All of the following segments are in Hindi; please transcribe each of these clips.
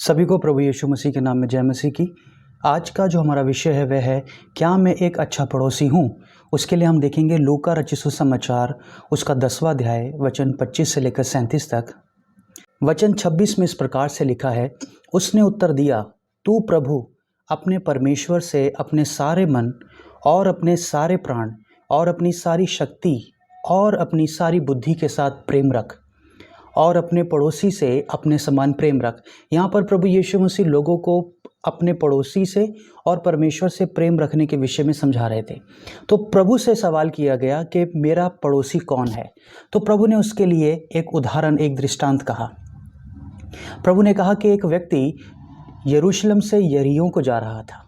सभी को प्रभु यीशु मसीह के नाम में जय मसीह की। आज का जो हमारा विषय है वह है क्या मैं एक अच्छा पड़ोसी हूँ। उसके लिए हम देखेंगे लूका रचित सुसमाचार उसका 10वां अध्याय वचन 25 से लेकर 37 तक। वचन 26 में इस प्रकार से लिखा है, उसने उत्तर दिया, तू प्रभु अपने परमेश्वर से अपने सारे मन और अपने सारे प्राण और अपनी सारी शक्ति और अपनी सारी बुद्धि के साथ प्रेम रख और अपने पड़ोसी से अपने समान प्रेम रख। यहाँ पर प्रभु यीशु मसीह लोगों को अपने पड़ोसी से और परमेश्वर से प्रेम रखने के विषय में समझा रहे थे। तो प्रभु से सवाल किया गया कि मेरा पड़ोसी कौन है। तो प्रभु ने उसके लिए एक उदाहरण, एक दृष्टांत कहा। प्रभु ने कहा कि एक व्यक्ति यरूशलेम से यरीहो को जा रहा था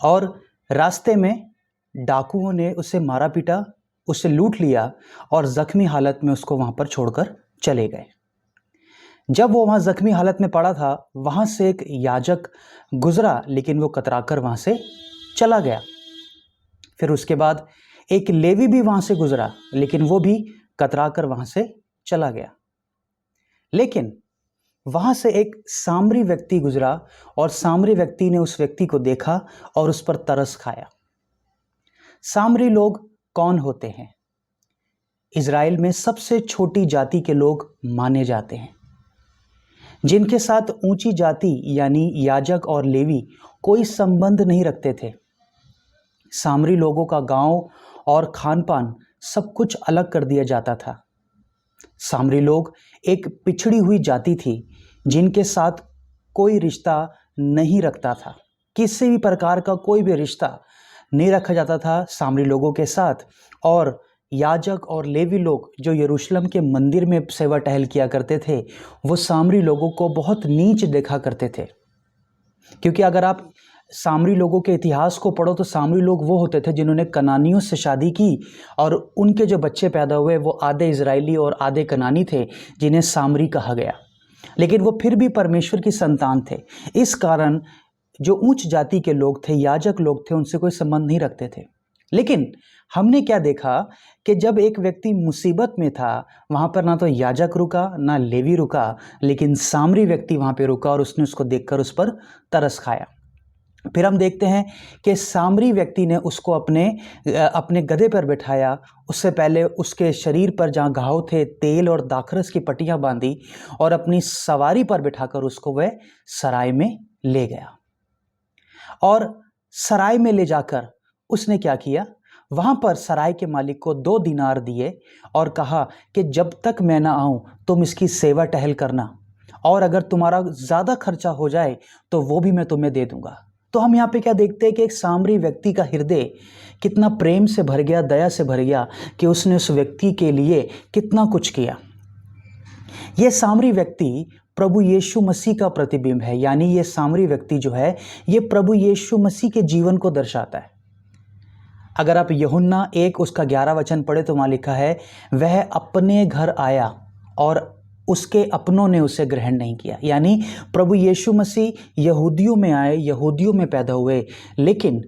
और रास्ते में डाकुओं ने उसे मारा पीटा, उसे लूट लिया और जख्मी हालत में उसको वहां पर छोड़कर चले गए। जब वो वहां जख्मी हालत में पड़ा था, वहां से एक याजक गुजरा, लेकिन वो कतराकर वहां से चला गया। फिर उसके बाद एक लेवी भी वहां से गुजरा, लेकिन वो भी कतराकर वहां से चला गया। लेकिन वहां से एक सामरी व्यक्ति गुजरा और सामरी व्यक्ति ने उस व्यक्ति को देखा और उस पर तरस खाया। सामरी लोग कौन होते हैं? इज़राइल में सबसे छोटी जाति के लोग माने जाते हैं, जिनके साथ ऊंची जाति यानी याजक और लेवी कोई संबंध नहीं रखते थे। सामरी लोगों का गांव और खान पान सब कुछ अलग कर दिया जाता था। सामरी लोग एक पिछड़ी हुई जाति थी, जिनके साथ कोई रिश्ता नहीं रखता था। किसी भी प्रकार का कोई भी रिश्ता नहीं रखा जाता था सामरी लोगों के साथ। और याजक और लेवी लोग जो यरूशलेम के मंदिर में सेवा टहल किया करते थे, वो सामरी लोगों को बहुत नीच देखा करते थे। क्योंकि अगर आप सामरी लोगों के इतिहास को पढ़ो तो सामरी लोग वो होते थे जिन्होंने कनानियों से शादी की और उनके जो बच्चे पैदा हुए वो आधे इजरायली और आधे कनानी थे, जिन्हें सामरी कहा गया। लेकिन वो फिर भी परमेश्वर की संतान थे। इस कारण जो उच्च जाति के लोग थे, याजक लोग थे, उनसे कोई संबंध नहीं रखते थे। लेकिन हमने क्या देखा कि जब एक व्यक्ति मुसीबत में था, वहां पर ना तो याजक रुका ना लेवी रुका, लेकिन सामरी व्यक्ति वहां पे रुका और उसने उसको देखकर उस पर तरस खाया। फिर हम देखते हैं कि सामरी व्यक्ति ने उसको अपने गधे पर बिठाया। उससे पहले उसके शरीर पर जहाँ घाव थे तेल और दाखरस की पट्टियां बांधी और अपनी सवारी पर बिठाकर उसको वह सराय में ले गया। और सराय में ले जाकर उसने क्या किया, वहां पर सराय के मालिक को 2 दीनार दिए और कहा कि जब तक मैं ना आऊं तुम इसकी सेवा टहल करना, और अगर तुम्हारा ज्यादा खर्चा हो जाए तो वो भी मैं तुम्हें दे दूंगा। तो हम यहाँ पे क्या देखते हैं कि एक सामरी व्यक्ति का हृदय कितना प्रेम से भर गया, दया से भर गया कि उसने उस व्यक्ति के लिए कितना कुछ किया। यह सामरी व्यक्ति प्रभु यीशु मसीह का प्रतिबिंब है। यानी ये सामरी व्यक्ति जो है ये प्रभु यीशु मसीह के जीवन को दर्शाता है। अगर आप यूहन्ना 1 उसका 11 वचन पढ़े तो वहां लिखा है, वह अपने घर आया और उसके अपनों ने उसे ग्रहण नहीं किया। यानी प्रभु यीशु मसीह यहूदियों में आए, यहूदियों में पैदा हुए, लेकिन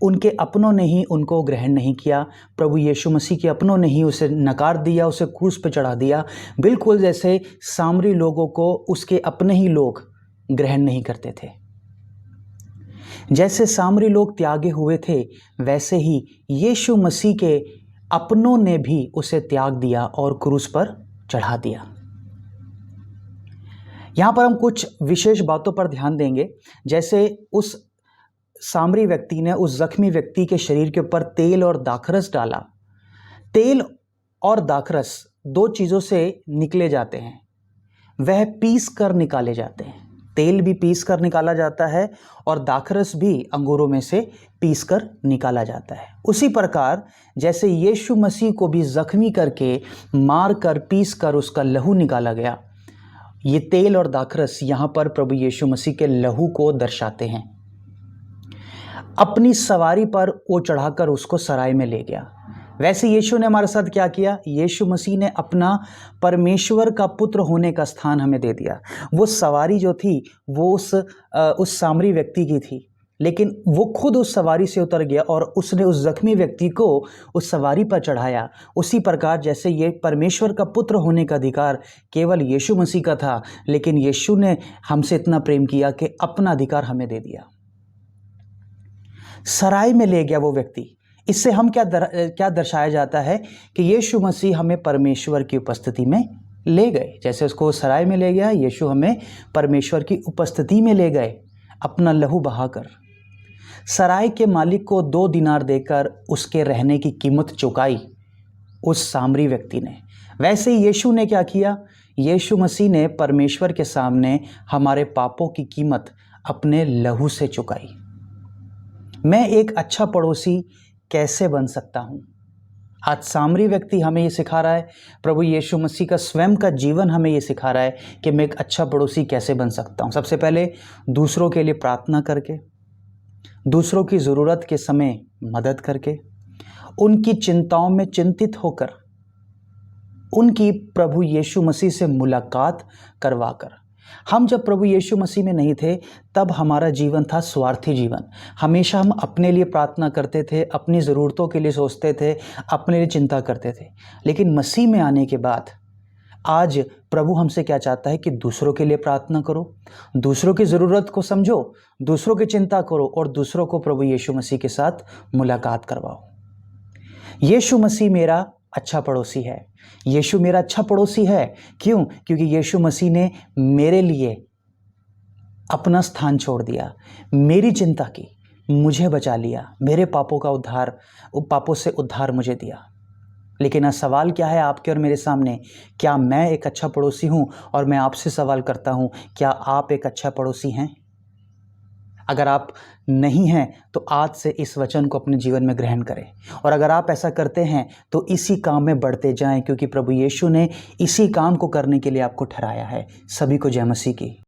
उनके अपनों ने ही उनको ग्रहण नहीं किया। प्रभु यीशु मसीह के अपनों ने ही उसे नकार दिया, उसे क्रूस पर चढ़ा दिया। बिल्कुल जैसे सामरी लोगों को उसके अपने ही लोग ग्रहण नहीं करते थे। जैसे सामरी लोग त्यागे हुए थे, वैसे ही यीशु मसीह के अपनों ने भी उसे त्याग दिया और क्रूस पर चढ़ा दिया। यहां पर हम कुछ विशेष बातों पर ध्यान देंगे। जैसे उस सामरी व्यक्ति ने उस जख्मी व्यक्ति के शरीर के ऊपर तेल और दाखरस डाला। तेल और दाखरस 2 चीजों से निकले जाते हैं, वह पीस कर निकाले जाते हैं। तेल भी पीस कर निकाला जाता है और दाखरस भी अंगूरों में से पीस कर निकाला जाता है। उसी प्रकार जैसे यीशु मसीह को भी जख्मी करके, मार कर, पीस कर उसका लहू निकाला गया, ये तेल और दाखरस यहां पर प्रभु यीशु मसीह के लहू को दर्शाते हैं। अपनी सवारी पर वो चढ़ाकर उसको सराय में ले गया। वैसे यीशु ने हमारे साथ क्या किया? यीशु मसीह ने अपना परमेश्वर का पुत्र होने का स्थान हमें दे दिया। वो सवारी जो थी वो उस सामरी व्यक्ति की थी, लेकिन वो खुद उस सवारी से उतर गया और उसने उस जख्मी व्यक्ति को उस सवारी पर चढ़ाया। उसी प्रकार जैसे ये परमेश्वर का पुत्र होने का अधिकार केवल यीशु मसीह का था, लेकिन यीशु ने हमसे इतना प्रेम किया कि अपना अधिकार हमें दे दिया, सराय में ले गया वो व्यक्ति। इससे हम क्या दर्शाया जाता है कि यीशु मसीह हमें परमेश्वर की उपस्थिति में ले गए। जैसे उसको सराय में ले गया, यीशु हमें परमेश्वर की उपस्थिति में ले गए अपना लहू बहाकर। सराय के मालिक को 2 दिनार देकर उसके रहने की कीमत चुकाई उस सामरी व्यक्ति ने। वैसे ही यीशु ने क्या किया? यीशु मसीह ने परमेश्वर के सामने हमारे पापों की कीमत अपने लहू से चुकाई। मैं एक अच्छा पड़ोसी कैसे बन सकता हूँ? आज सामरी व्यक्ति हमें ये सिखा रहा है, प्रभु यीशु मसीह का स्वयं का जीवन हमें ये सिखा रहा है कि मैं एक अच्छा पड़ोसी कैसे बन सकता हूँ। सबसे पहले दूसरों के लिए प्रार्थना करके, दूसरों की ज़रूरत के समय मदद करके, उनकी चिंताओं में चिंतित होकर, उनकी प्रभु यीशु मसीह से मुलाकात करवाकर। हम जब प्रभु यीशु मसीह में नहीं थे तब हमारा जीवन था स्वार्थी जीवन। हमेशा हम अपने लिए प्रार्थना करते थे, अपनी ज़रूरतों के लिए सोचते थे, अपने लिए चिंता करते थे। लेकिन मसीह में आने के बाद आज प्रभु हमसे क्या चाहता है कि दूसरों के लिए प्रार्थना करो, दूसरों की ज़रूरत को समझो, दूसरों की चिंता करो और दूसरों को प्रभु यीशु मसीह के साथ मुलाकात करवाओ। यीशु मसीह मेरा अच्छा पड़ोसी है। यीशु मेरा अच्छा पड़ोसी है। क्यों? क्योंकि यीशु मसीह ने मेरे लिए अपना स्थान छोड़ दिया, मेरी चिंता की, मुझे बचा लिया, मेरे पापों से उद्धार मुझे दिया। लेकिन आज सवाल क्या है आपके और मेरे सामने? क्या मैं एक अच्छा पड़ोसी हूँ? और मैं आपसे सवाल करता हूँ, क्या आप एक अच्छा पड़ोसी हैं? अगर आप नहीं हैं तो आज से इस वचन को अपने जीवन में ग्रहण करें, और अगर आप ऐसा करते हैं तो इसी काम में बढ़ते जाएं, क्योंकि प्रभु यीशु ने इसी काम को करने के लिए आपको ठहराया है। सभी को जय मसीह की।